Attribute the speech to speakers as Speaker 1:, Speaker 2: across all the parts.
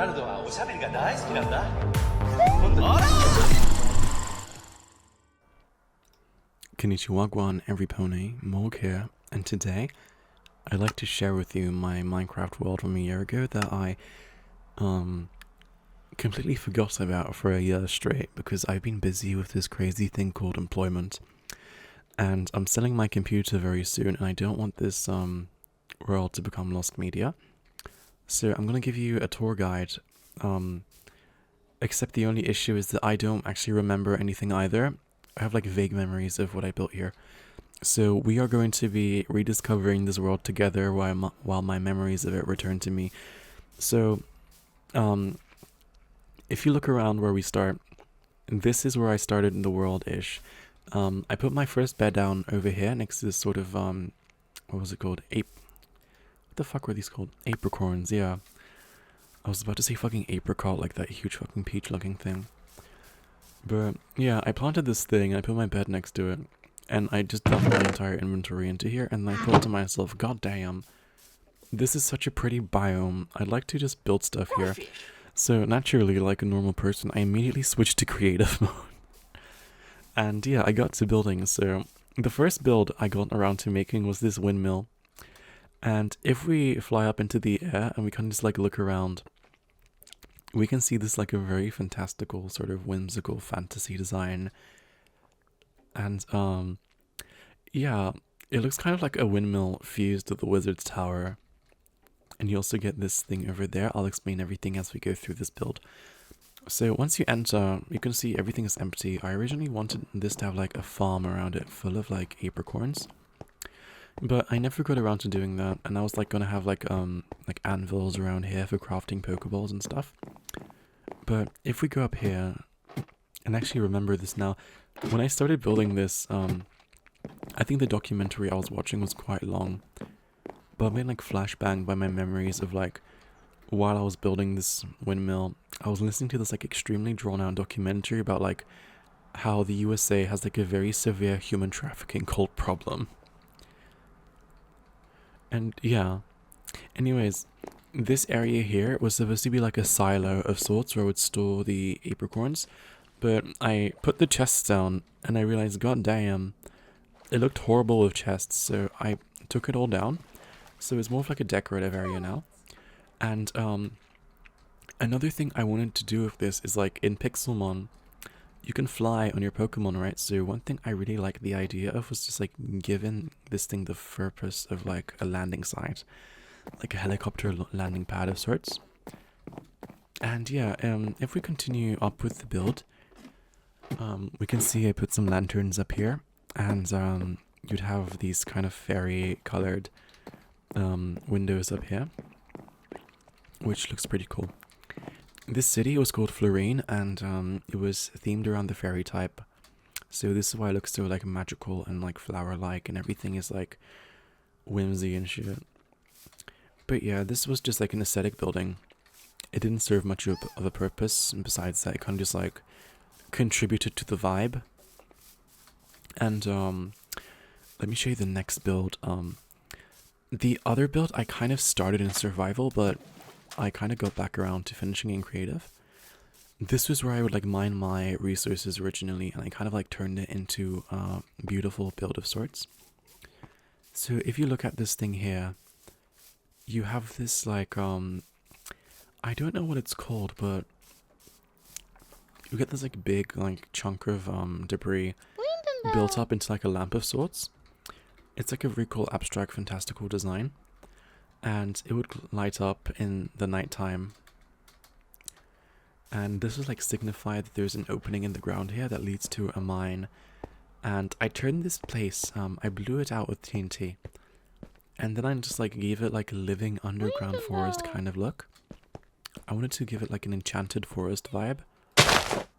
Speaker 1: ナルドはおしゃべりが大好きなんだ。本当に。
Speaker 2: Konnichiwa Guan, every pony, Morg here, and today I'd like to share with you my Minecraft world from a year ago that I completely forgot about for a year straight because I've been busy with this crazy thing called employment, and I'm selling my computer very soon, and I don't want this world to become lost media. So I'm gonna give you a tour guide, except the only issue is that I don't actually remember anything either. I have like vague memories of what I built here. So we are going to be rediscovering this world together while my memories of it return to me. So, if you look around where we start, this is where I started in the world-ish. I put my first bed down over here next to this sort of, what was it called? What the fuck were these called? Apricorns, yeah. I was about to say fucking apricot, like that huge fucking peach-looking thing. But, yeah, I planted this thing, I put my bed next to it, and I just dumped my entire inventory into here, and I thought to myself, god damn, this is such a pretty biome, I'd like to just build stuff here. So naturally, like a normal person, I immediately switched to creative mode. And yeah, I got to building, so the first build I got around to making was this windmill. And if we fly up into the air and we kind of just like look around, we can see this like a very fantastical sort of whimsical fantasy design. And yeah, it looks kind of like a windmill fused with the wizard's tower. And you also get this thing over there. I'll explain everything as we go through this build. So once you enter, you can see everything is empty. I originally wanted this to have like a farm around it full of like apricorns, but I never got around to doing that. And I was like gonna have like anvils around here for crafting pokeballs and stuff. But if we go up here, and actually remember this now, when I started building this, I think the documentary I was watching was quite long. But I'm being like flashbanged by my memories of like, while I was building this windmill, I was listening to this like extremely drawn out documentary about like how the USA has like a very severe human trafficking cult problem. And yeah, anyways, this area here was supposed to be like a silo of sorts where I would store the apricorns, but I put the chests down and I realized, god damn, it looked horrible with chests, so I took it all down. So it's more of like a decorative area now. And another thing I wanted to do with this is like in Pixelmon, you can fly on your Pokemon, right? So one thing I really like the idea of was just like giving this thing the purpose of like a landing site, like a helicopter landing pad of sorts. And yeah, if we continue up with the build, we can see I put some lanterns up here, and you'd have these kind of fairy colored windows up here, which looks pretty cool. This city was called Florine, and it was themed around the fairy type. So this is why it looks so like magical and like flower-like, and everything is like whimsy and shit. But yeah, this was just like an aesthetic building. It didn't serve much of a purpose, and besides that, it kind of just like contributed to the vibe. And let me show you the next build. The other build I kind of started in survival, but I kind of got back around to finishing in creative. This was where I would like mine my resources originally, and I kind of like turned it into a beautiful build of sorts. So if you look at this thing here, you have this like, I don't know what it's called, but you get this like big like chunk of debris built up into like a lamp of sorts. It's like a very cool abstract fantastical design, and it would light up in the nighttime. And this is like signify that there's an opening in the ground here that leads to a mine. And I turned this place, I blew it out with TNT, and then I just like gave it like a living underground forest kind of look. I wanted to give it like an enchanted forest vibe.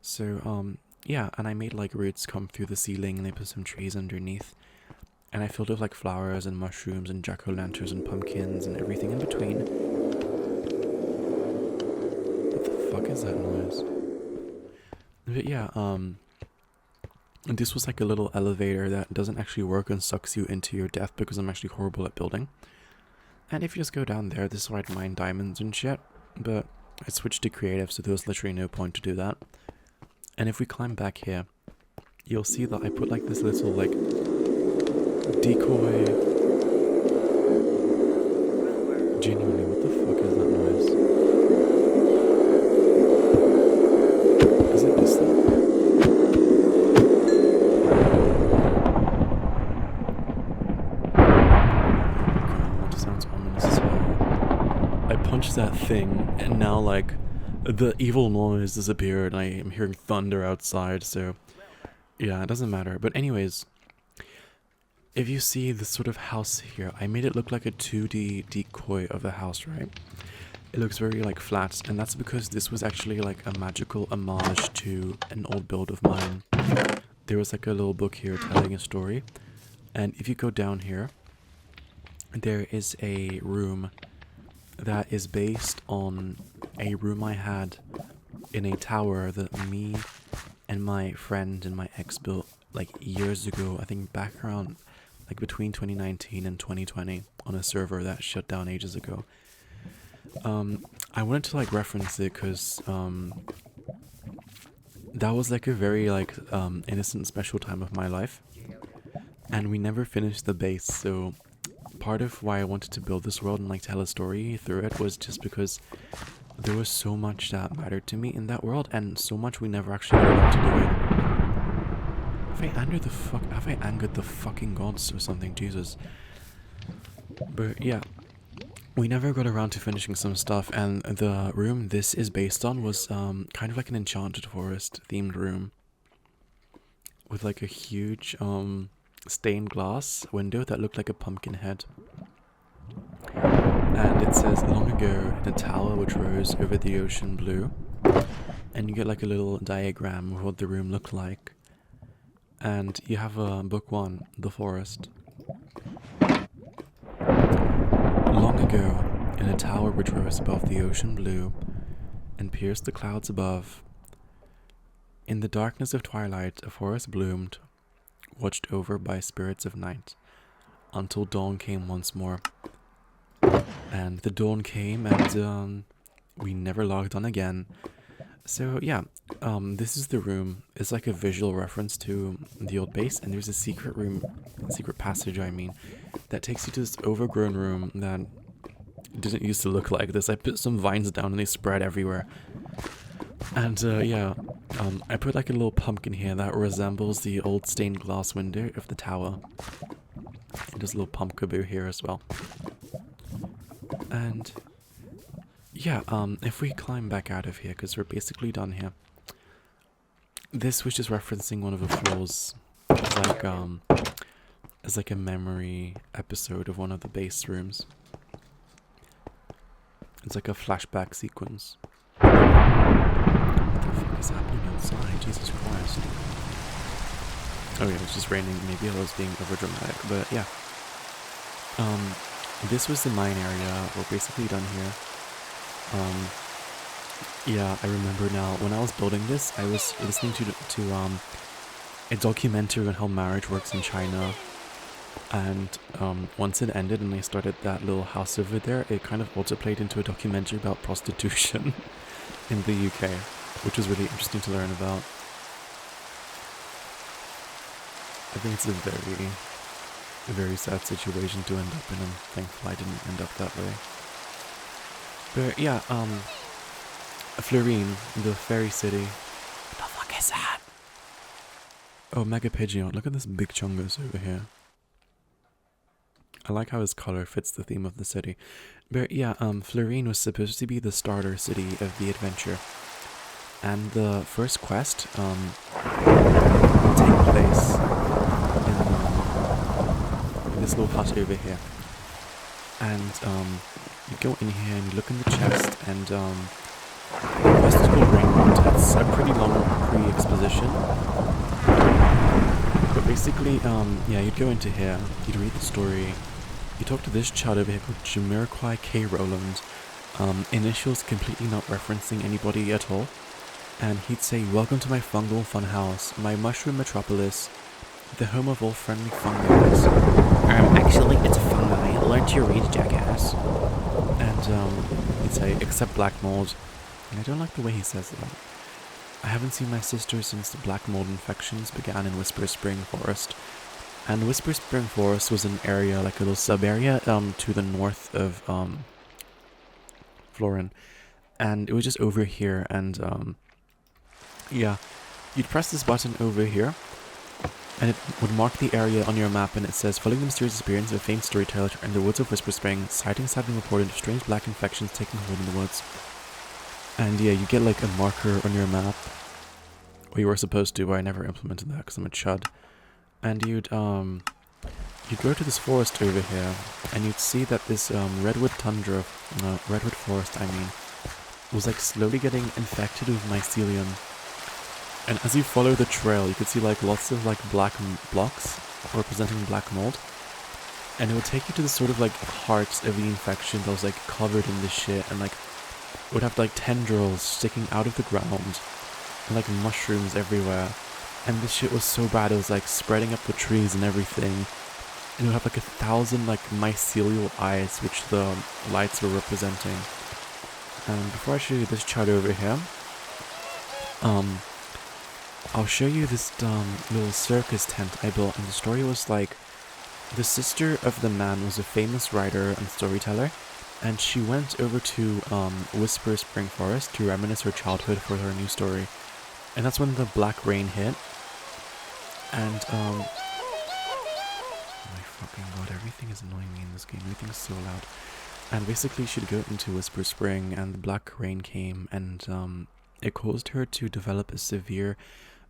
Speaker 2: So yeah, and I made like roots come through the ceiling, and I put some trees underneath. And I filled it with like flowers and mushrooms and jack-o'-lanterns and pumpkins and everything in between. What the fuck is that noise? But yeah, this was like a little elevator that doesn't actually work and sucks you into your death because I'm actually horrible at building. And if you just go down there, this is where I'd mine diamonds and shit. But I switched to creative, so there was literally no point to do that. And if we climb back here, you'll see that I put like this little like decoy. Genuinely, what the fuck is that noise? Is it this thing? God, that sounds ominous as hell. I punched that thing, and now like the evil noise disappeared. I am hearing thunder outside, so yeah, it doesn't matter. But anyways, if you see this sort of house here, I made it look like a 2D decoy of a house, right? It looks very like flat, and that's because this was actually like a magical homage to an old build of mine. There was like a little book here telling a story, and if you go down here, there is a room that is based on a room I had in a tower that me and my friend and my ex built like years ago. I think back around like between 2019 and 2020 on a server that shut down ages ago. I wanted to like reference it because that was like a very like innocent special time of my life, and we never finished the base. So part of why I wanted to build this world and like tell a story through it was just because there was so much that mattered to me in that world, and so much we never actually got around to doing. Have I angered the fucking gods or something? Jesus. But yeah, we never got around to finishing some stuff, and the room this is based on was kind of like an enchanted forest themed room with like a huge stained glass window that looked like a pumpkin head. And it says, long ago in a tower which rose over the ocean blue. And you get like a little diagram of what the room looked like. And you have book 1, the forest. Long ago, in a tower which rose above the ocean blue and pierced the clouds above, in the darkness of twilight a forest bloomed, watched over by spirits of night, until dawn came once more. And the dawn came, and we never logged on again. So yeah, this is the room. It's like a visual reference to the old base, and there's a secret passage, I mean, that takes you to this overgrown room that didn't used to look like this. I put some vines down and they spread everywhere. And yeah, I put like a little pumpkin here that resembles the old stained glass window of the tower. And there's a little pumpkaboo here as well. And yeah, if we climb back out of here, because we're basically done here. This was just referencing one of the floors. It's like a memory episode of one of the base rooms. It's like a flashback sequence. What the fuck is happening outside? Jesus Christ. Oh yeah, it's just raining. Maybe I was being overdramatic, but yeah. This was the mine area. We're basically done here. Yeah, I remember now. When I was building this, I was listening to a documentary on how marriage works in China. And once it ended and they started that little house over there, it kind of also played into a documentary about prostitution in the UK, which was really interesting to learn about. I think it's a very, very sad situation to end up in, and thankfully I didn't end up that way. But yeah, Florine, the fairy city. What the fuck is that? Oh, Mega Pigeon, look at this big chungus over here. I like how his color fits the theme of the city. But yeah, Florine was supposed to be the starter city of the adventure. And the first quest will take place in this little hut over here. And you go in here and you look in the chest, and the quest is called Rainbow. It's a pretty long pre-exposition. But basically, yeah, you'd go into here, you'd read the story. You talk to this child over here called Jamiroquai K. Rowland, initials completely not referencing anybody at all, and he'd say, "Welcome to my fungal funhouse, my mushroom metropolis, the home of all friendly fungi." Actually, it's fungi. Learn to read, jackass. And he'd say, "Except black mold. And I don't like the way he says it. I haven't seen my sister since the black mold infections began in Whisper Spring Forest. And Whisper Spring Forest was an area, like a little sub-area, to the north of, Florin. And it was just over here, and, yeah. You'd press this button over here, and it would mark the area on your map, and it says, following the mysterious experience of a famed storyteller in the woods of Whisper Spring, sightings have been reported of strange black infections taking hold in the woods. And yeah, you get like a marker on your map, or you were supposed to, but I never implemented that because I'm a chud. And you'd go to this forest over here, and you'd see that this redwood forest, I mean, was like slowly getting infected with mycelium. And as you follow the trail, you could see like lots of like black blocks representing black mold. And it would take you to the sort of like heart of the infection that was like covered in this shit, and like would have like tendrils sticking out of the ground and like mushrooms everywhere. And this shit was so bad, it was like spreading up the trees and everything. And it would have like 1,000 like mycelial eyes, which the lights were representing. And before I show you this chart over here, I'll show you this little circus tent I built. And the story was like, the sister of the man was a famous writer and storyteller, and she went over to Whisper Spring Forest to reminisce her childhood for her new story. And that's when the black rain hit. And oh my fucking god, everything is annoying me in this game. Everything's so loud. And basically she'd go into Whisper Spring, and the black rain came, and it caused her to develop a severe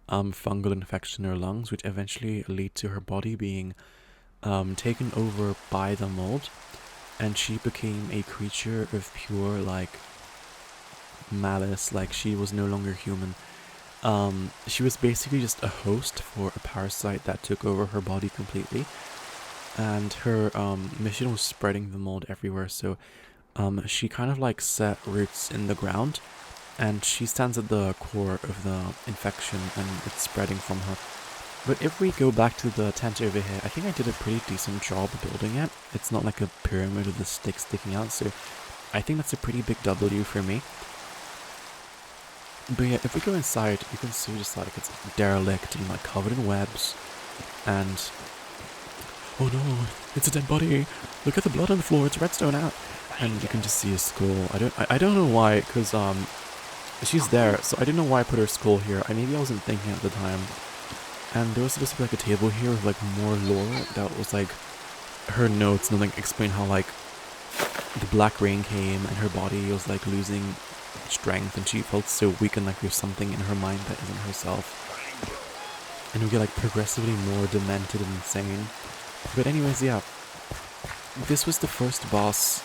Speaker 2: fungal infection in her lungs, which eventually lead to her body being taken over by the mold, and she became a creature of pure like malice. Like, she was no longer human. She was basically just a host for a parasite that took over her body completely, and her mission was spreading the mold everywhere. So she kind of like set roots in the ground, and she stands at the core of the infection, and it's spreading from her. But if we go back to the tent over here, I think I did a pretty decent job building it. It's not like a pyramid with the sticks sticking out, so I think that's a pretty big W for me. But yeah, if we go inside, you can see just like it's derelict and like covered in webs, and oh no, it's a dead body. Look at the blood on the floor. It's redstone out, and you can just see a skull. I don't know why, because she's there, so I didn't know why I put her skull here. Maybe I wasn't thinking at the time. And there was supposed to be like a table here with like more lore that was like her notes, and like explain how like the black rain came and her body was like losing strength, and she felt so weak, and like there's something in her mind that isn't herself. And we get like progressively more demented and insane. But anyways, yeah, this was the first boss,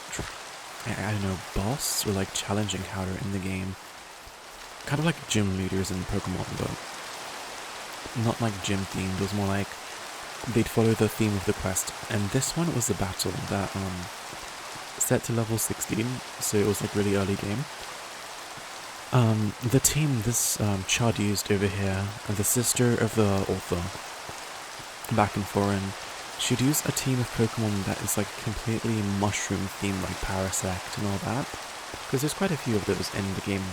Speaker 2: I don't know, boss or like challenge encounter in the game. Kind of like gym leaders in Pokemon, but not like gym themed. It was more like they'd follow the theme of the quest. And this one was the battle that set to level 16, so it was like really early game. The team this Chad used over here, the sister of the author back in Foreign, she'd use a team of Pokemon that is like completely mushroom themed, like Parasect and all that, because there's quite a few of those in the game.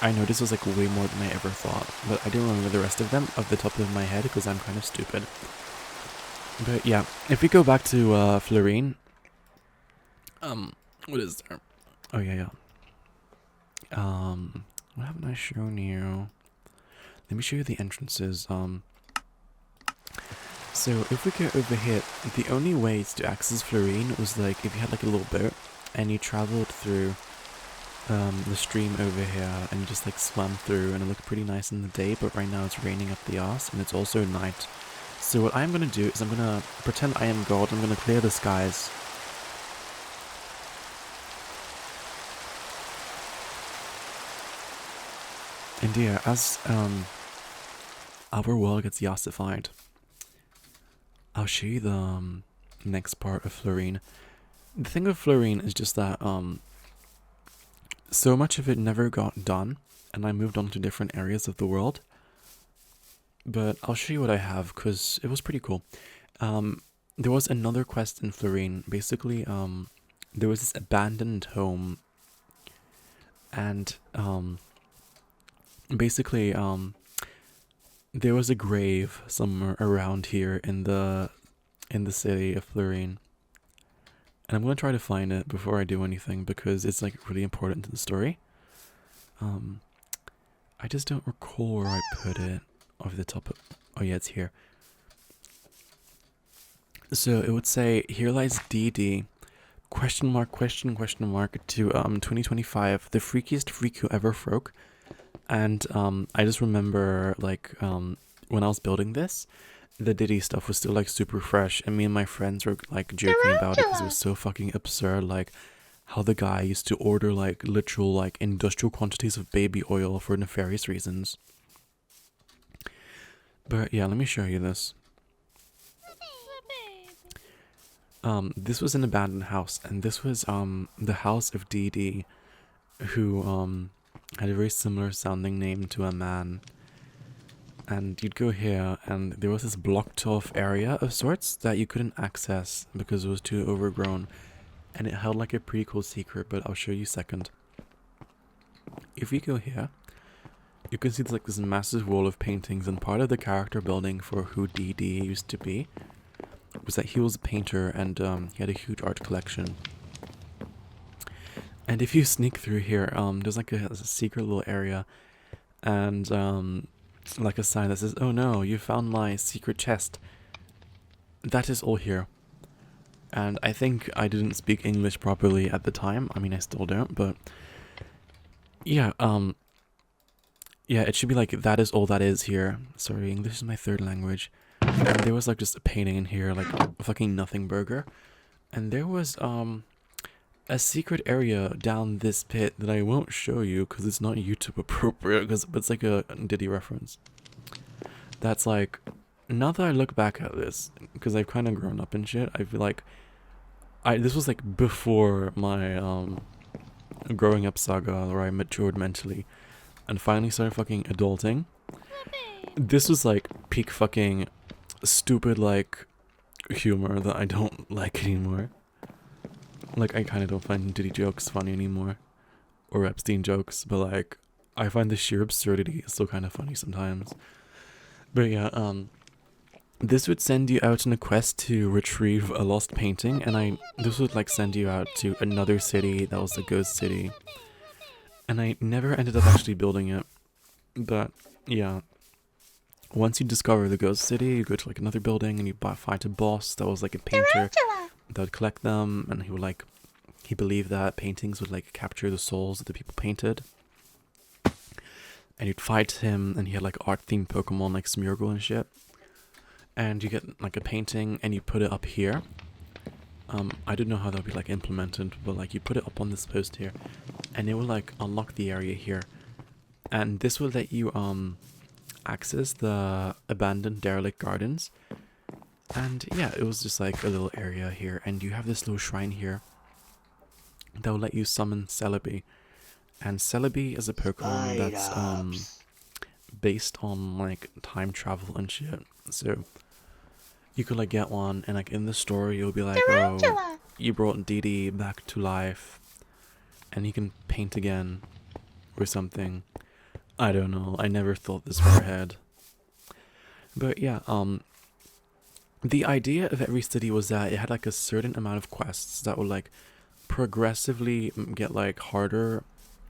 Speaker 2: I know this was like way more than I ever thought, but I don't remember the rest of them off the top of my head because I'm kind of stupid. But yeah, if we go back to Florine, what is there? Oh yeah. What haven't I shown you? Let me show you the entrances. So if we go over here, the only ways to access Florine was like if you had like a little boat and you traveled through the stream over here and just like swam through, and it looked pretty nice in the day, but right now it's raining up the arse and it's also night. So what I'm gonna do is I'm gonna pretend I am God. I'm gonna clear the skies. And yeah, as our world gets yassified, I'll show you the next part of Florine. The thing with Florine is just that so much of it never got done, and I moved on to different areas of the world. But I'll show you what I have, because it was pretty cool. There was another quest in Florine. Basically, there was this abandoned home And basically there was a grave somewhere around here in the city of Florine. And I'm gonna try to find it before I do anything because it's like really important to the story. I just don't recall where I put it over the top of, oh yeah, it's here. So it would say, here lies DD, question mark to 2025, the freakiest freak who ever froke. And I just remember like when I was building this, the Diddy stuff was still like super fresh, and me and my friends were like joking about it because it was so fucking absurd, like how the guy used to order like literal like industrial quantities of baby oil for nefarious reasons. But yeah, let me show you this. This was an abandoned house, and this was the house of DD, who had a very similar sounding name to a man. And you'd go here, and there was this blocked off area of sorts that you couldn't access because it was too overgrown. And it held like a pretty cool secret, but I'll show you second. If you go here, you can see there's like this massive wall of paintings, and part of the character building for who DD used to be was that he was a painter, and he had a huge art collection. And if you sneak through here, there's like a secret little area, and like a sign that says, "Oh no, you found my secret chest." That is all here. And I think I didn't speak English properly at the time. I mean, I still don't, but yeah, yeah, it should be like, that is all that is here. Sorry, English is my third language. And there was like just a painting in here, like a fucking nothing burger. And there was a secret area down this pit that I won't show you because it's not YouTube appropriate, because it's like a Diddy reference. That's like, now that I look back at this, because I've kind of grown up and shit, I feel like this was like before my growing up saga where I matured mentally and finally started fucking adulting. This was like peak fucking stupid like humor that I don't like anymore. Like, I kind of don't find Diddy jokes funny anymore, or Epstein jokes, but like I find the sheer absurdity still kind of funny sometimes. But yeah, this would send you out on a quest to retrieve a lost painting, and this would like send you out to another city that was the ghost city. And I never ended up actually building it. But yeah, once you discover the ghost city, you go to like another building and you fight a boss that was like a painter that would collect them, and he believed that paintings would like capture the souls of the people painted. And you'd fight him, and he had like art themed Pokemon like Smeargle and shit. And you get like a painting and you put it up here. I don't know how that would be like implemented, but like you put it up on this post here, and it will like unlock the area here. And this will let you access the abandoned derelict gardens. And yeah, it was just like a little area here, and you have this little shrine here that will let you summon Celebi. And Celebi is a Pokemon that's based on like time travel and shit. So you could like get one, and like in the story you'll be like, oh, you brought Didi back to life and he can paint again or something. I don't know, I never thought this far ahead. But yeah, the idea of every city was that it had like a certain amount of quests that would like progressively get like harder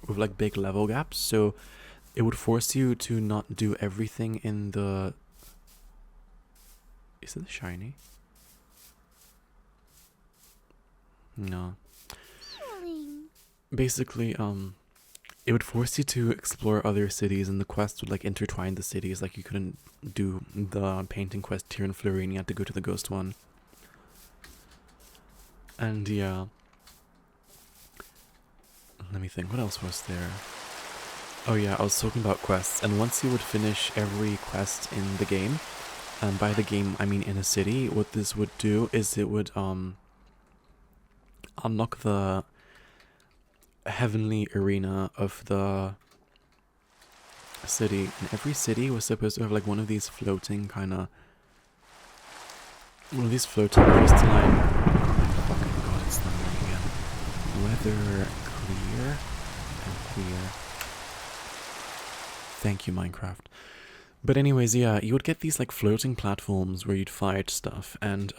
Speaker 2: with like big level gaps. So it would force you to not do everything in the... Is it shiny? No. Basically, it would force you to explore other cities, and the quests would like intertwine the cities. Like you couldn't do the painting quest here in Florine, you had to go to the ghost one. And yeah, let me think, what else was there? Oh yeah, I was talking about quests, and once you would finish every quest in the game, and by the game I mean in a city, what this would do is it would unlock the heavenly arena of the city. And every city was supposed to have like one of these floating crystalline... Oh my fucking god, it's snowing again. Weather clear here. Thank you, Minecraft. But anyways, yeah, you would get these like floating platforms where you'd fight stuff, and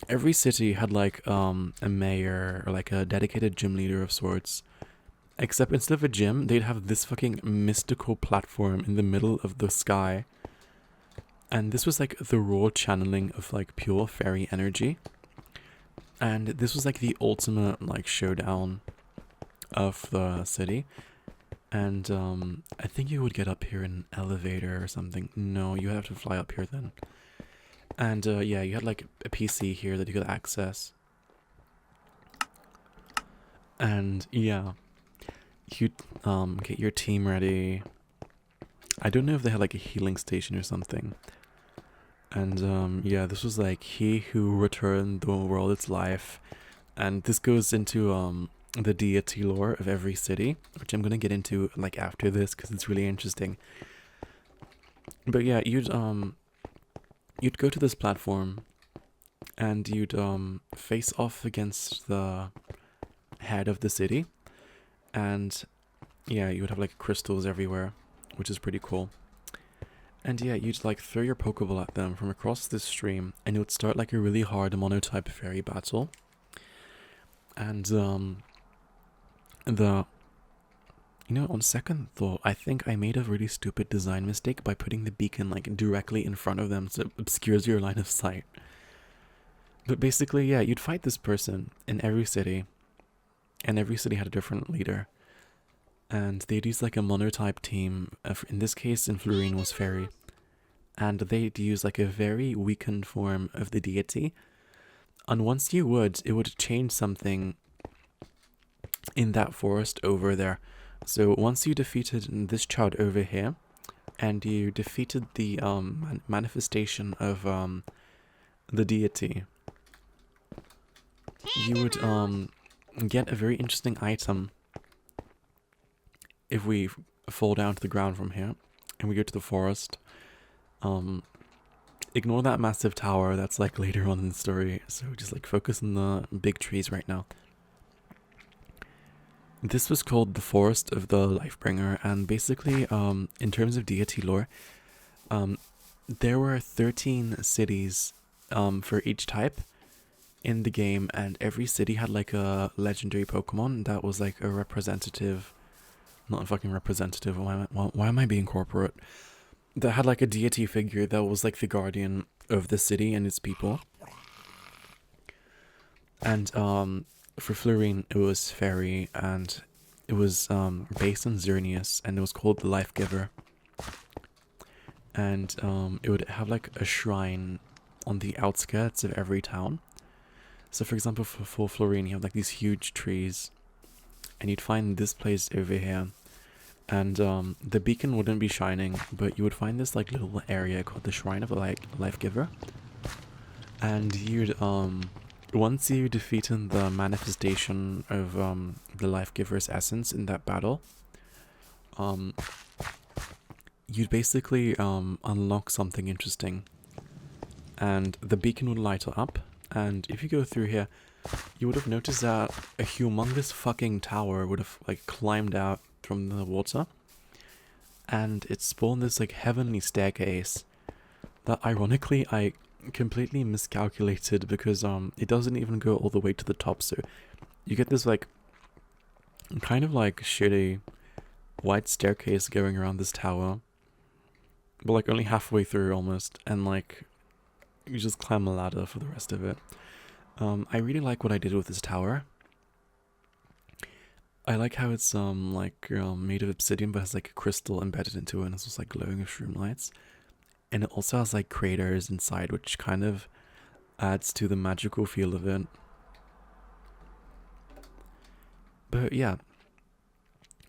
Speaker 2: every city had like a mayor or like a dedicated gym leader of sorts. Except instead of a gym, they'd have this fucking mystical platform in the middle of the sky. And this was like the raw channeling of like pure fairy energy. And this was like the ultimate like showdown of the city. And I think you would get up here in an elevator or something. No, you have to fly up here then. And yeah, you had like a PC here that you could access. And yeah, you'd get your team ready. I don't know if they had like a healing station or something. And yeah, this was like he who returned the world its life. And this goes into the deity lore of every city, which I'm gonna get into like after this because it's really interesting. But yeah, you'd go to this platform and you'd face off against the head of the city, and yeah, you would have like crystals everywhere, which is pretty cool. And yeah, you'd like throw your Pokeball at them from across this stream, and it would start like a really hard monotype fairy battle. And on second thought, I think I made a really stupid design mistake by putting the beacon like directly in front of them so it obscures your line of sight. But basically, yeah, you'd fight this person in every city, and every city had a different leader. And they'd use like a monotype team, in this case in Florine was fairy. And they'd use like a very weakened form of the deity. And once it would change something in that forest over there. So once you defeated this child over here, and you defeated the manifestation of the deity, you would get a very interesting item. If we fall down to the ground from here, and we go to the forest, ignore that massive tower, that's like later on in the story, so just like focus on the big trees right now. This was called the Forest of the Lifebringer, and basically, in terms of deity lore, there were 13 cities for each type in the game, and every city had like a legendary Pokemon that was like a representative, not a fucking representative, why am I being corporate? That had like a deity figure that was like the guardian of the city and its people. And for Florine, it was fairy, and it was based on Xerneas, and it was called the Life Giver. And it would have like a shrine on the outskirts of every town. So for example, for Florine, you have like these huge trees, and you'd find this place over here. And the beacon wouldn't be shining, but you would find this like little area called the Shrine of the Life Giver. And you'd once you defeated the manifestation of the Life Giver's essence in that battle, you'd basically unlock something interesting. And the beacon would light up, and if you go through here, you would have noticed that a humongous fucking tower would have like climbed out from the water, and it spawned this like heavenly staircase that ironically I completely miscalculated, because it doesn't even go all the way to the top, so you get this like kind of like shitty white staircase going around this tower, but like only halfway through almost, and like you just climb a ladder for the rest of it. I really like what I did with this tower. I like how it's made of obsidian, but has like a crystal embedded into it, and it's just like glowing with shroom lights. And it also has like craters inside, which kind of adds to the magical feel of it. But yeah,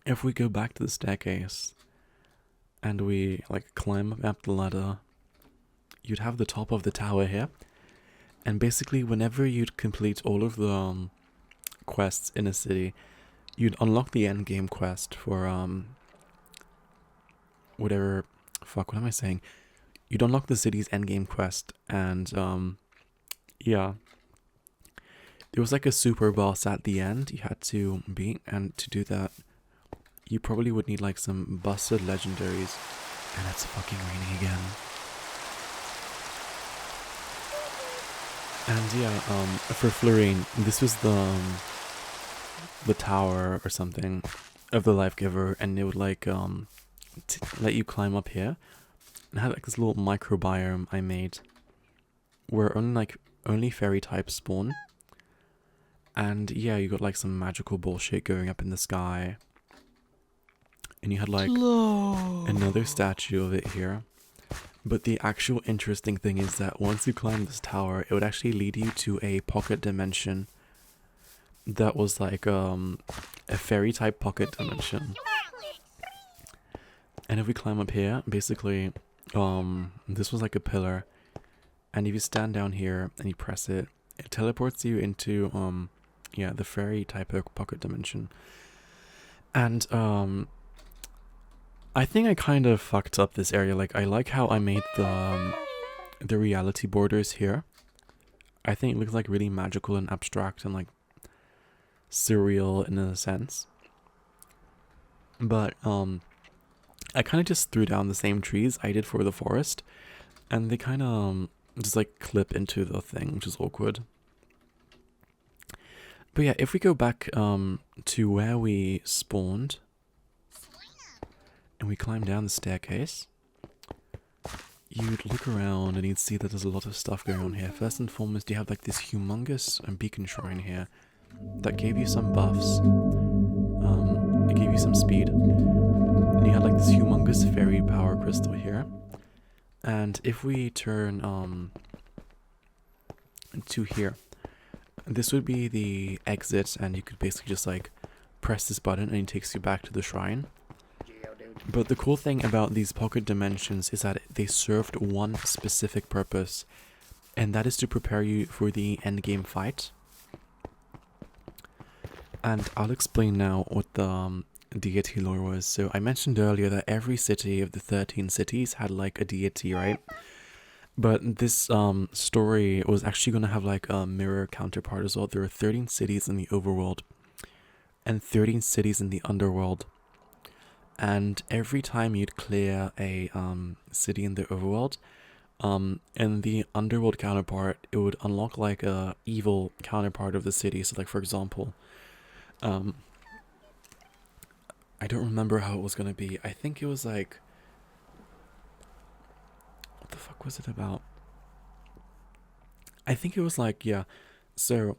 Speaker 2: if we go back to the staircase and we like climb up the ladder, you'd have the top of the tower here. And basically, whenever you'd complete all of the quests in a city, you'd unlock the end game quest for whatever. Fuck, what am I saying? You'd unlock the city's endgame quest, and yeah, there was like a super boss at the end you had to beat, and to do that, you probably would need like some busted legendaries. And it's fucking raining again. And yeah, for Florine, this was the tower or something of the life giver, and it would like let you climb up here. And I had like this little microbiome I made where only fairy types spawn. And yeah, you got like some magical bullshit going up in the sky. And you had like another statue of it here. But the actual interesting thing is that once you climb this tower, it would actually lead you to a pocket dimension that was like a fairy type pocket dimension. And if we climb up here, basically this was like a pillar, and if you stand down here and you press it, it teleports you into yeah, the fairy type pocket dimension. And I think I kind of fucked up this area. Like, I like how I made the reality borders here. I think it looks like really magical and abstract and like surreal in a sense. But I kind of just threw down the same trees I did for the forest, and they kind of just like clip into the thing, which is awkward. But yeah, if we go back to where we spawned, and we climb down the staircase, you'd look around and you'd see that there's a lot of stuff going on here. First and foremost, you have like this humongous beacon shrine here that gave you some buffs. It gave you some speed. And you had like this humongous fairy power crystal here. And if we turn to here, this would be the exit, and you could basically just like press this button and it takes you back to the shrine. But the cool thing about these pocket dimensions is that they served one specific purpose, and that is to prepare you for the endgame fight. And I'll explain now what the deity lore was. So I mentioned earlier that every city of the 13 cities had like a deity, right? But this story was actually going to have like a mirror counterpart as well. There are 13 cities in the overworld and 13 cities in the underworld. And every time you'd clear a city in the overworld, in the underworld counterpart, it would unlock like a evil counterpart of the city. So like, for example, I don't remember how it was going to be. I think it was like, what the fuck was it about? I think it was like, yeah, so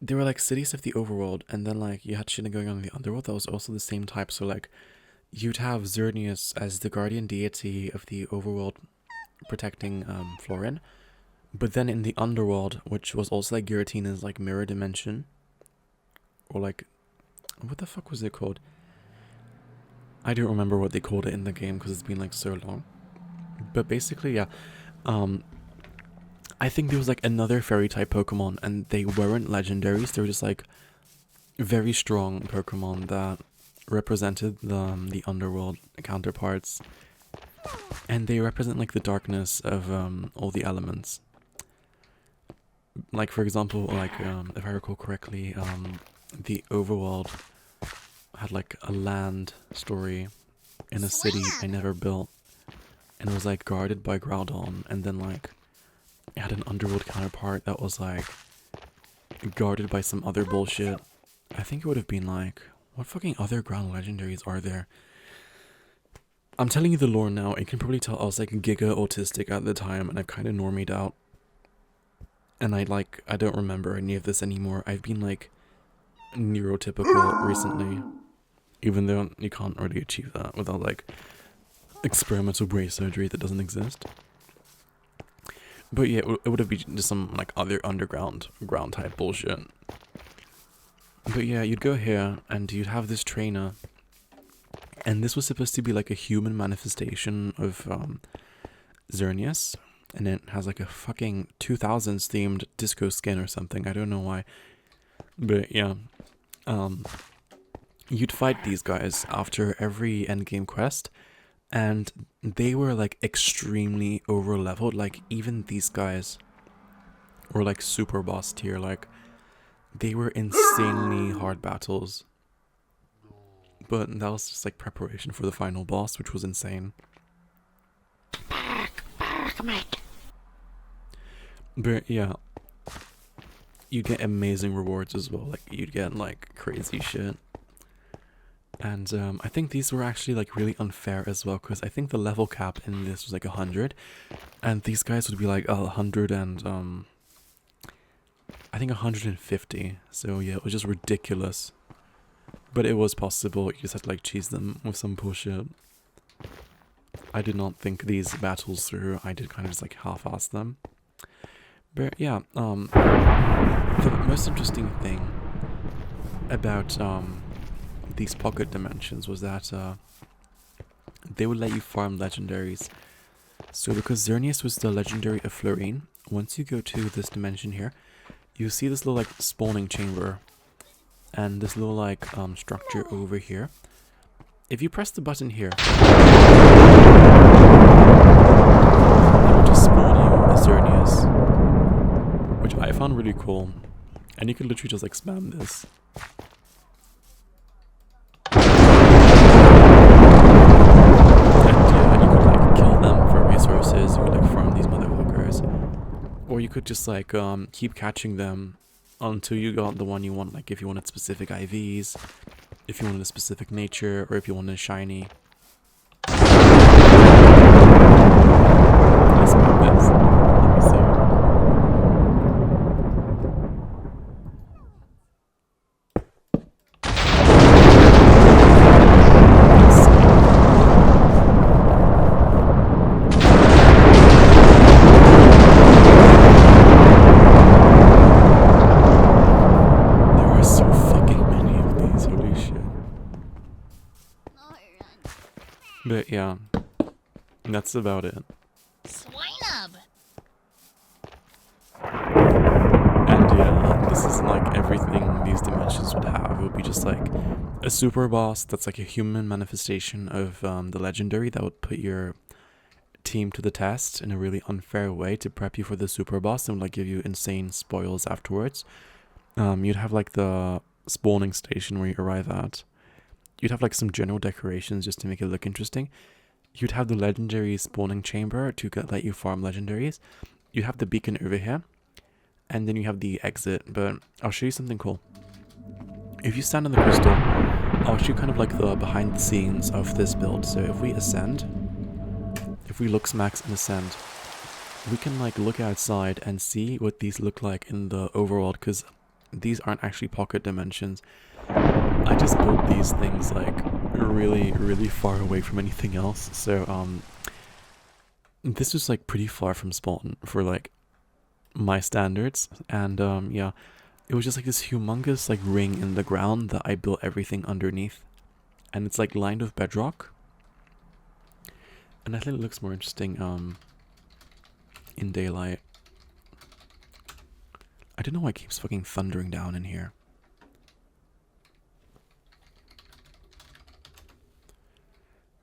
Speaker 2: there were like cities of the overworld, and then like you had shit going on in the underworld that was also the same type. So like, you'd have Xerneas as the guardian deity of the overworld protecting Florin. But then in the underworld, which was also like Giratina's like mirror dimension, or like, what the fuck was it called? I don't remember what they called it in the game because it's been like so long. But basically, yeah, I think there was like another fairy type Pokemon, and they weren't legendaries. They were just like very strong Pokemon that represented the underworld counterparts, and they represent like the darkness of all the elements. Like, for example, like if I recall correctly, the overworld had like a land story in a city I never built, and it was like guarded by Groudon, and then like it had an underworld counterpart that was like guarded by some other bullshit. I think it would have been like, what fucking other ground legendaries are there? I'm telling you the lore now. You can probably tell I was like giga autistic at the time, and I've kind of normied out. And I don't remember any of this anymore. I've been like neurotypical recently. Even though you can't really achieve that without like experimental brain surgery that doesn't exist. But yeah, it would have been just some like other underground ground type bullshit. But yeah, you'd go here and you'd have this trainer, and this was supposed to be like a human manifestation of Xerneas, and it has like a fucking 2000s themed disco skin or something. I don't know why. But yeah, you'd fight these guys after every endgame quest, and they were like extremely over leveled. Like, even these guys were like super boss tier. Like, they were insanely hard battles. But that was just like preparation for the final boss, which was insane. But yeah, you get amazing rewards as well. Like you'd get like crazy shit. And I think these were actually like really unfair as well, because I think the level cap in this was like 100, and these guys would be like 100 and I think 150. So yeah, it was just ridiculous. But it was possible. You just had to like cheese them with some bullshit. I did not think these battles through. I did kind of just like half-ass them. But yeah, the most interesting thing about these pocket dimensions was that they would let you farm legendaries. So because Xerneas was the legendary of Florine, once you go to this dimension here, you see this little like spawning chamber and this little like structure over here. If you press the button here, it will just spawn you a Xerneas, which I found really cool. And you can literally just like spam this. Resources, you could like farm these motherfuckers, or you could just like keep catching them until you got the one you want. Like if you wanted specific IVs, if you wanted a specific nature, or if you wanted a shiny. Let's move this. Let me see. But yeah, that's about it. And yeah, this is like everything these dimensions would have. It would be just like a super boss that's like a human manifestation of the legendary that would put your team to the test in a really unfair way to prep you for the super boss and would like give you insane spoils afterwards. You'd have like the spawning station where you arrive at. You'd have like some general decorations just to make it look interesting. You'd have the legendary spawning chamber to let you farm legendaries. You have the beacon over here. And then you have the exit. But I'll show you something cool. If you stand on the crystal, I'll show you kind of like the behind the scenes of this build. So if we ascend, if we look smacks and ascend, we can like look outside and see what these look like in the overworld, because these aren't actually pocket dimensions. I just built these things like really, really far away from anything else. So this was like pretty far from spawn for like my standards. And yeah, it was just like this humongous like ring in the ground that I built everything underneath. And it's like lined with bedrock. And I think it looks more interesting in daylight. I don't know why it keeps fucking thundering down in here.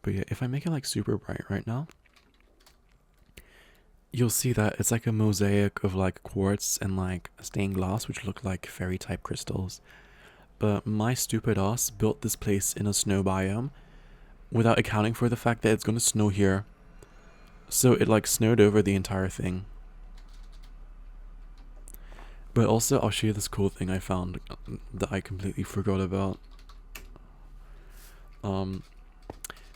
Speaker 2: But yeah, if I make it like super bright right now, you'll see that it's like a mosaic of like quartz and like stained glass, which look like fairy type crystals. But my stupid ass built this place in a snow biome without accounting for the fact that it's gonna snow here. So it like snowed over the entire thing. But also I'll show you this cool thing I found that I completely forgot about.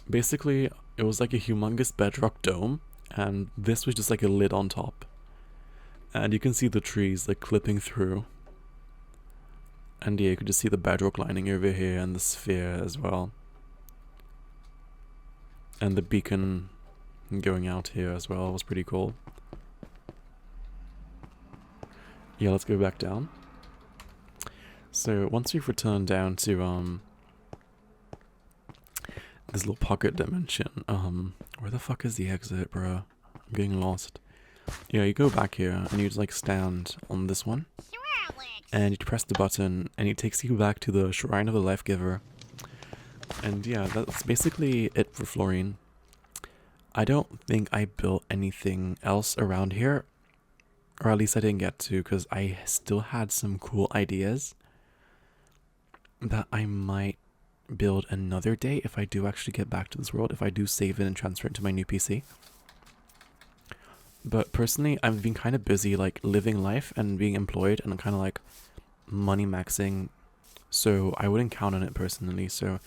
Speaker 2: Basically, it was like a humongous bedrock dome, and this was just like a lid on top. And you can see the trees like clipping through. And yeah, you could just see the bedrock lining over here and the sphere as well. And the beacon going out here as well was pretty cool. Yeah, let's go back down. So once we've returned down to this little pocket dimension, where the fuck is the exit, bro? I'm getting lost. Yeah, you go back here and you just like stand on this one, and you press the button and it takes you back to the Shrine of the Life Giver. And yeah, that's basically it for Florine. I don't think I built anything else around here, or at least I didn't get to, because I still had some cool ideas that I might build another day if I do actually get back to this world, if I do save it and transfer it to my new PC. But personally, I've been kind of busy like living life and being employed and kind of like money maxing, so I wouldn't count on it personally, so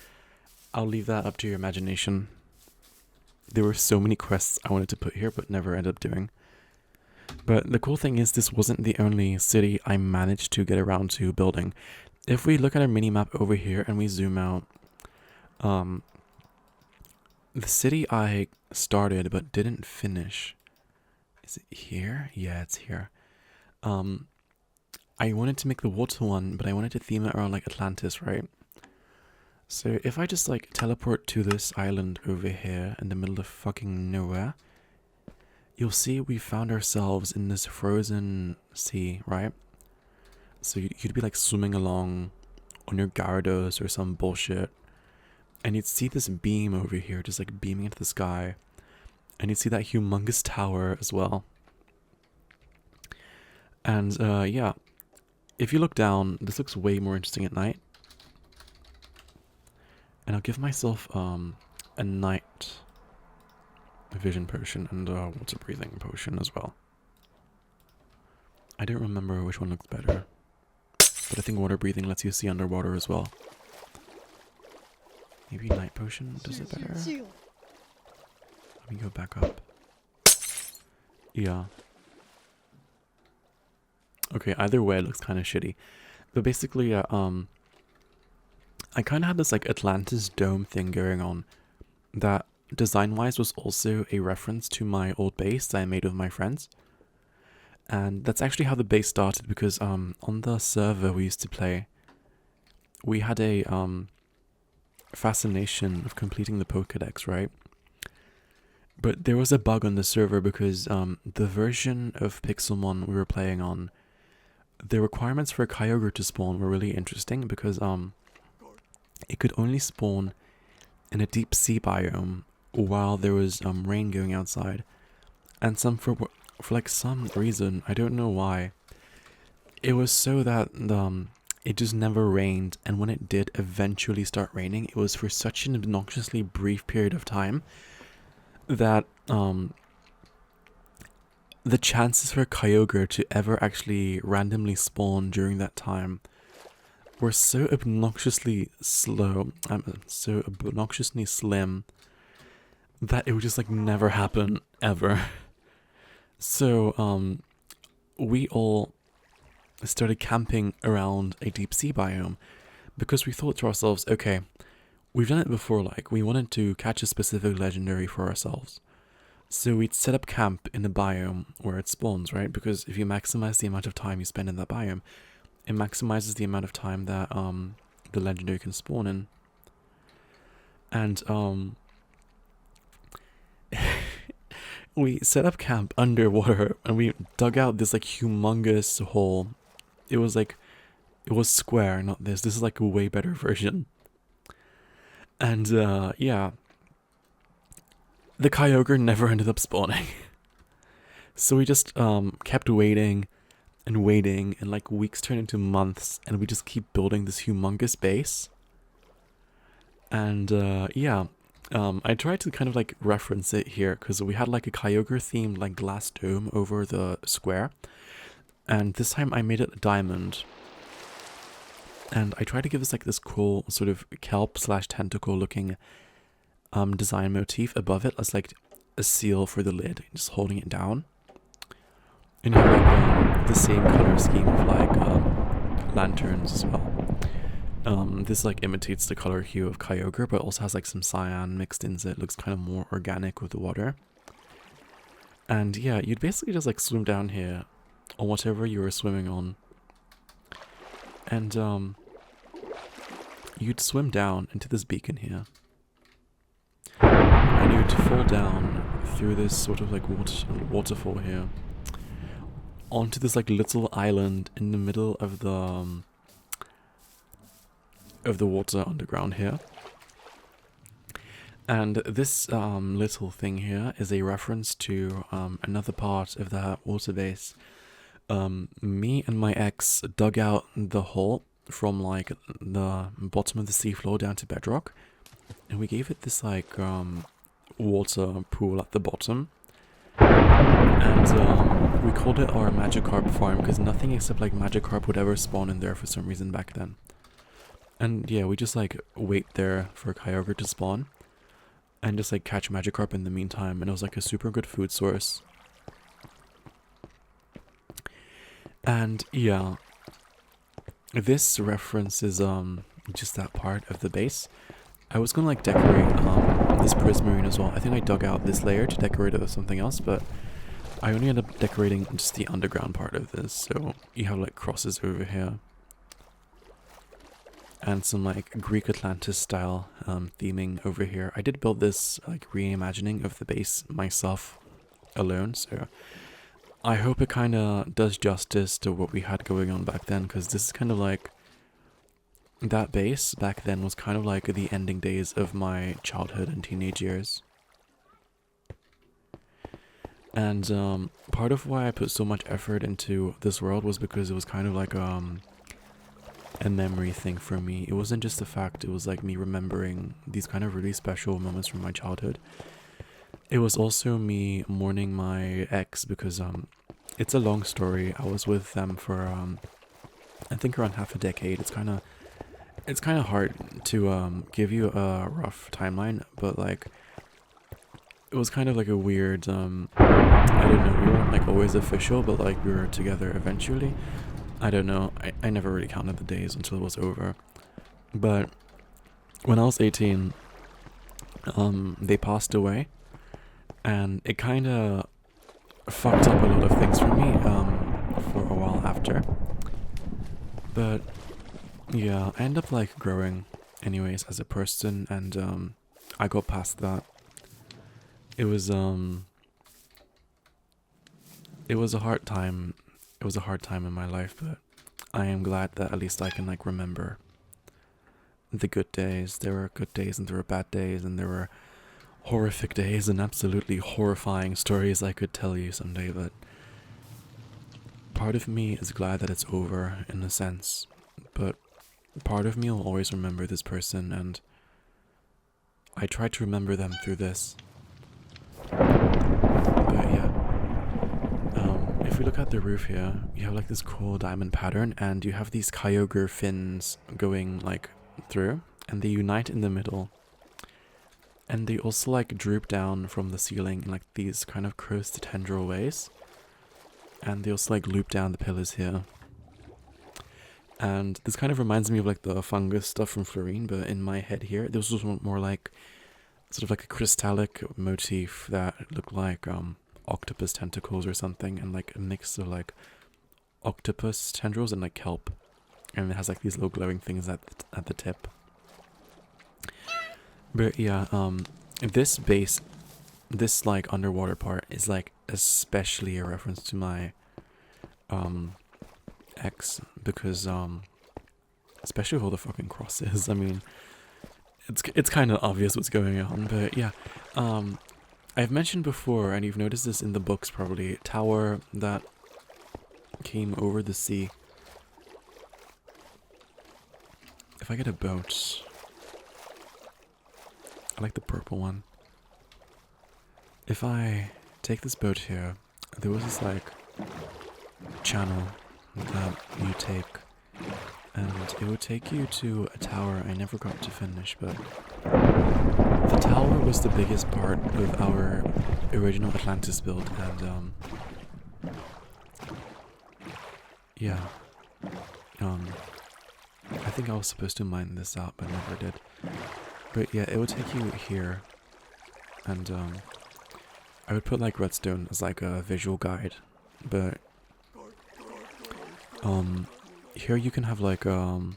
Speaker 2: I'll leave that up to your imagination. There were so many quests I wanted to put here but never ended up doing. But the cool thing is this wasn't the only city I managed to get around to building. If we look at our mini-map over here and we zoom out, the city I started but didn't finish, is it here? Yeah, it's here. I wanted to make the water one, but I wanted to theme it around like Atlantis, right? So if I just like teleport to this island over here in the middle of fucking nowhere, you'll see we found ourselves in this frozen sea, right? So you'd be like swimming along on your Gyarados or some bullshit, and you'd see this beam over here just like beaming into the sky, and you'd see that humongous tower as well. And yeah, if you look down, this looks way more interesting at night. And I'll give myself a night vision potion and a water breathing potion as well. I don't remember which one looks better, but I think water breathing lets you see underwater as well. Maybe night potion does it better? Let me go back up. Yeah. Okay, either way it looks kind of shitty. But basically, I kind of had this like Atlantis dome thing going on that design-wise was also a reference to my old base that I made with my friends. And that's actually how the base started, because on the server we used to play, we had a fascination of completing the Pokédex, right? But there was a bug on the server because the version of Pixelmon we were playing on, the requirements for a Kyogre to spawn were really interesting because it could only spawn in a deep sea biome while there was rain going outside, and for like some reason, I don't know why, it was so that it just never rained, and when it did eventually start raining, it was for such an obnoxiously brief period of time that the chances for a Kyogre to ever actually randomly spawn during that time were so obnoxiously slim, that it would just like never happen ever. So we all started camping around a deep sea biome because we thought to ourselves, okay, we've done it before, like we wanted to catch a specific legendary for ourselves. So we'd set up camp in a biome where it spawns, right? Because if you maximize the amount of time you spend in that biome, it maximizes the amount of time that the legendary can spawn in. And we set up camp underwater and we dug out this like humongous hole. It was square, not this. This is like a way better version. And yeah, the Kyogre never ended up spawning. So we just kept waiting and waiting, and like weeks turned into months, and we just keep building this humongous base. And yeah, I tried to kind of like reference it here because we had like a Kyogre themed like glass dome over the square, and this time I made it a diamond. And I tried to give us like this cool sort of kelp / tentacle looking design motif above it as like a seal for the lid, just holding it down. And you have like the same color scheme of like lanterns as well. This like imitates the color hue of Kyogre, but also has like some cyan mixed into it. It looks kind of more organic with the water. And yeah, you'd basically just like swim down here on whatever you were swimming on. And you'd swim down into this beacon here. And you'd fall down through this sort of like waterfall here onto this like little island in the middle of the water underground here. And this little thing here is a reference to another part of that water base. Me and my ex dug out the hole from like the bottom of the seafloor down to bedrock, and we gave it this like water pool at the bottom, and we called it our Magikarp farm because nothing except like Magikarp would ever spawn in there for some reason back then. And yeah, we just like wait there for Kyogre to spawn and just like catch Magikarp in the meantime, and it was like a super good food source. And yeah, this reference is just that part of the base. I was gonna like decorate this prismarine as well. I think I dug out this layer to decorate it with something else, but I only ended up decorating just the underground part of this. So you have like crosses over here and some like Greek Atlantis style theming over here. I did build this like reimagining of the base myself alone, so I hope it kind of does justice to what we had going on back then, because this is kind of like, that base back then was kind of like the ending days of my childhood and teenage years. And part of why I put so much effort into this world was because it was kind of like a memory thing for me. It wasn't just the fact, it was like me remembering these kind of really special moments from my childhood. It was also me mourning my ex because it's a long story. I was with them for I think around half a decade. It's kind of hard to give you a rough timeline, but like it was kind of like a weird I don't know, we weren't like always official, but like we were together eventually. I don't know, I never really counted the days until it was over. But when I was 18, they passed away, and it kind of fucked up a lot of things for me for a while after. But yeah, I ended up like growing anyways as a person, and I got past that. It was a hard time. It was a hard time in my life, but I am glad that at least I can like remember the good days. There were good days and there were bad days, and there were horrific days and absolutely horrifying stories I could tell you someday, but part of me is glad that it's over in a sense, but part of me will always remember this person, and I try to remember them through this. But yeah, if we look at the roof here, you have like this cool diamond pattern, and you have these Kyogre fins going like through, and they unite in the middle. And they also like droop down from the ceiling in like these kind of cursed tendril ways. And they also like loop down the pillars here. And this kind of reminds me of like the fungus stuff from Florine, but in my head here, this was more like sort of like a crystallic motif that looked like octopus tentacles or something, and like a mix of like octopus tendrils and like kelp. And it has like these little glowing things at the tip. But yeah, this base, this like underwater part is like especially a reference to my ex, because especially with all the fucking crosses. I mean, it's kind of obvious what's going on, but yeah. I've mentioned before, and you've noticed this in the books probably, tower that came over the sea. If I get a boat, I like the purple one. If I take this boat here, there was this like channel that you take, and it would take you to a tower I never got to finish, but the tower was the biggest part of our original Atlantis build, and yeah, I think I was supposed to mine this out, but never did. But yeah, it would take you here, and I would put like redstone as like a visual guide, but here you can have like hold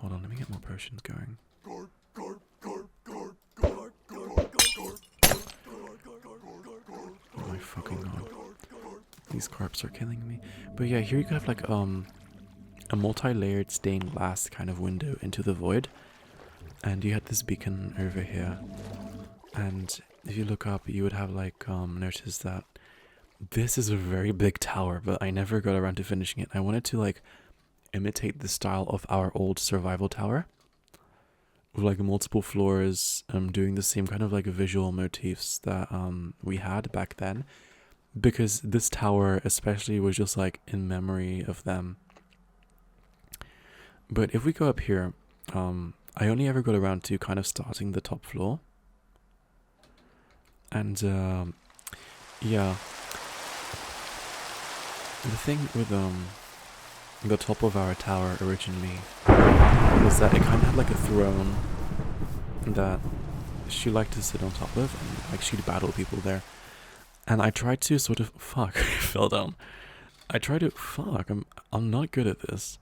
Speaker 2: on, let me get more potions going. Oh my fucking god, these carps are killing me. But yeah, here you can have like a multi-layered stained glass kind of window into the void, and you had this beacon over here, and if you look up you would have like notice that this is a very big tower, but I never got around to finishing it. I wanted to like imitate the style of our old survival tower, with like multiple floors, doing the same kind of like visual motifs that we had back then, because this tower especially was just like in memory of them. But if we go up here, I only ever got around to kind of starting the top floor, and yeah, the thing with the top of our tower originally was that it kind of had like a throne that she liked to sit on top of, and like she'd battle people there. And I tried to sort of fuck, I fell down. I tried to fuck. I'm not good at this.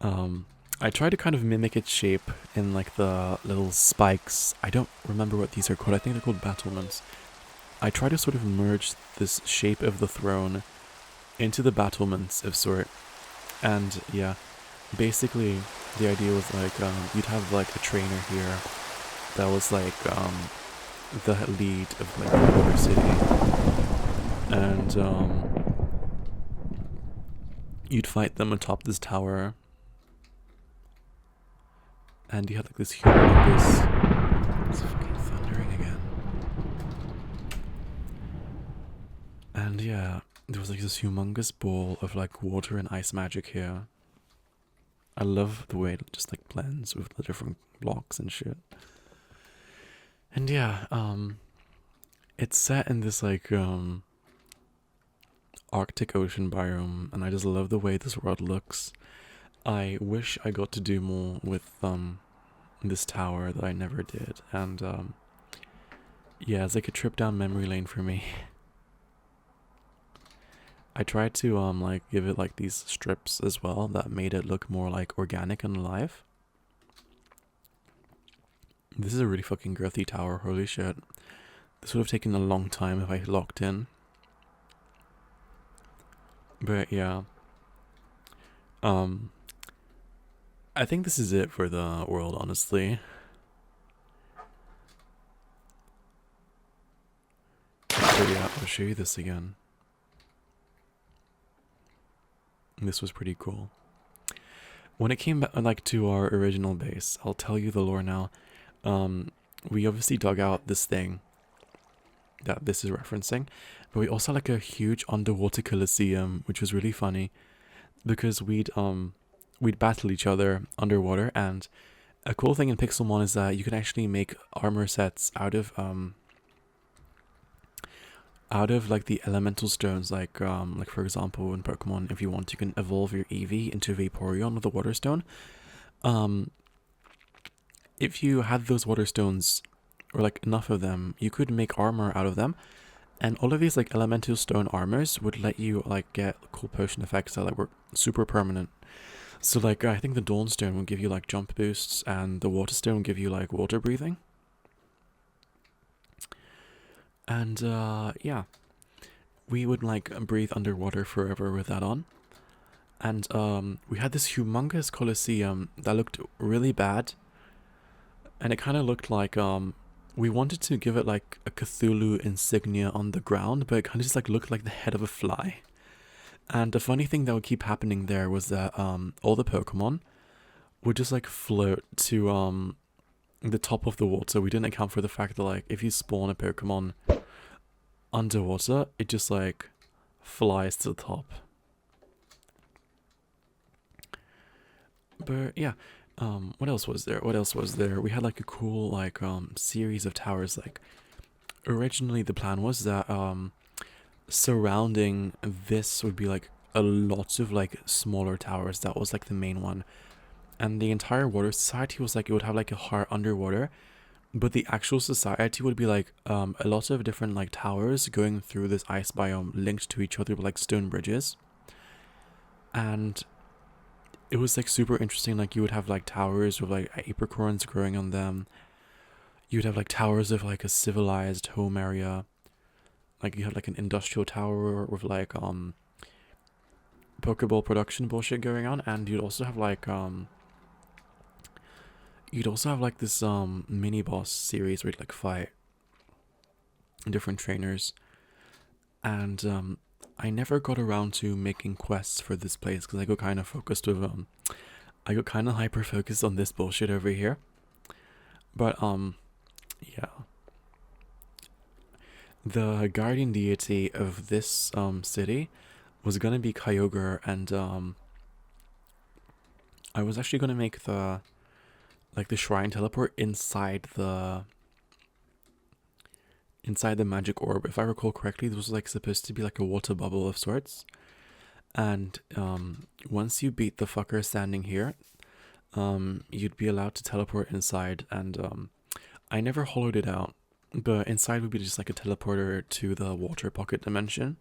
Speaker 2: I tried to kind of mimic its shape in like the little spikes. I don't remember what these are called. I think they're called battlements. I tried to sort of merge this shape of the throne into the battlements of sort. And yeah, basically the idea was like you'd have like a trainer here that was like the lead of like the water city, and you'd fight them atop this tower, and you had like this humongous, it's fucking thundering again, and yeah, there was like this humongous ball of like water and ice magic here. I love the way it just like blends with the different blocks and shit. And yeah, it's set in this like Arctic Ocean biome, and I just love the way this world looks. I wish I got to do more with this tower that I never did, and yeah, it's like a trip down memory lane for me. I tried to like give it like these strips as well that made it look more like organic and alive. This is a really fucking girthy tower, holy shit. This would have taken a long time if I locked in. But yeah. I think this is it for the world, honestly. So yeah, I'll show you this again. This was pretty cool. When it came back like to our original base, I'll tell you the lore now. We obviously dug out this thing that this is referencing, but we also had like a huge underwater coliseum, which was really funny because we'd battle each other underwater. And a cool thing in Pixelmon is that you can actually make armor sets out of like the elemental stones, like for example in Pokemon, if you want, you can evolve your Eevee into Vaporeon with a water stone. If you had those water stones, or like enough of them, you could make armor out of them, and all of these like elemental stone armors would let you like get cool potion effects that like were super permanent. So like I think the Dawn Stone will give you like jump boosts, and the Water Stone will give you like water breathing. And yeah, we would like breathe underwater forever with that on. And we had this humongous coliseum that looked really bad, and it kind of looked like we wanted to give it like a Cthulhu insignia on the ground, but it kind of just like looked like the head of a fly. And the funny thing that would keep happening there was that all the Pokemon would just like float to the top of the water. We didn't account for the fact that like if you spawn a Pokemon underwater, it just like flies to the top. But yeah, what else was there? What else was there? We had like a cool like series of towers. Like originally the plan was that surrounding this would be like a lot of like smaller towers. That was like the main one, and the entire water society was like, it would have like a heart underwater, but the actual society would be like a lot of different like towers going through this ice biome linked to each other with like stone bridges. And it was like super interesting. Like you would have like towers with like apricorns growing on them. You'd have like towers of like a civilized home area. Like you had like an industrial tower with like Pokeball production bullshit going on, and you'd also have like this mini boss series where you'd like fight different trainers. And I never got around to making quests for this place because I got kind of focused with I got kind of hyper focused on this bullshit over here. But yeah. The guardian deity of this city was gonna be Kyogre, and I was actually gonna make the shrine teleport inside the magic orb. If I recall correctly, this was like supposed to be like a water bubble of sorts. And once you beat the fucker standing here, you'd be allowed to teleport inside. And I never hollowed it out, but inside would be just like a teleporter to the water pocket dimension.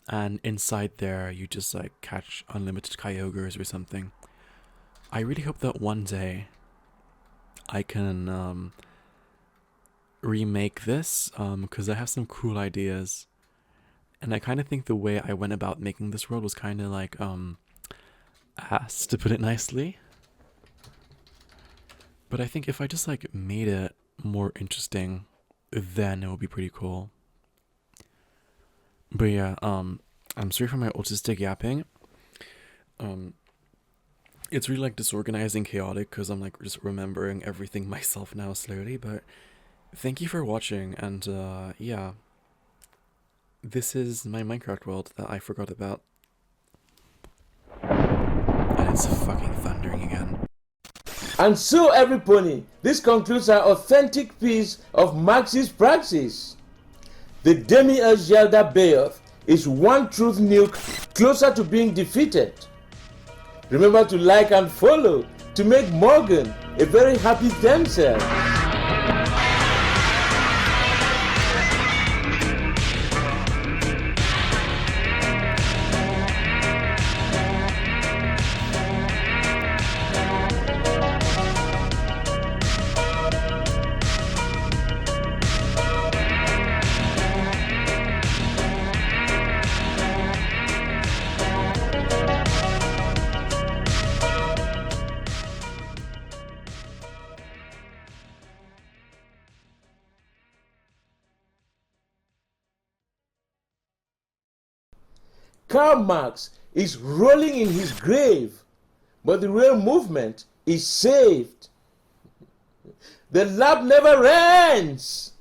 Speaker 2: And inside there, you just like catch unlimited Kyogres or something. I really hope that one day I can remake this, because I have some cool ideas. And I kind of think the way I went about making this world was kind of like ass, to put it nicely. But I think if I just like made it more interesting, then it would be pretty cool. But yeah, I'm sorry for my autistic yapping. It's really like disorganized and chaotic because I'm like just remembering everything myself now slowly. But thank you for watching, and yeah, this is my Minecraft world that I forgot about. And it's fucking thundering again.
Speaker 3: And so, everybody, this concludes our authentic piece of Marxist praxis. The Demiurge Zelda Bayoth is one truth nuke closer to being defeated. Remember to like and follow to make Morgan a very happy Themcel. Karl Marx is rolling in his grave, but the real movement is saved. The lab never ends.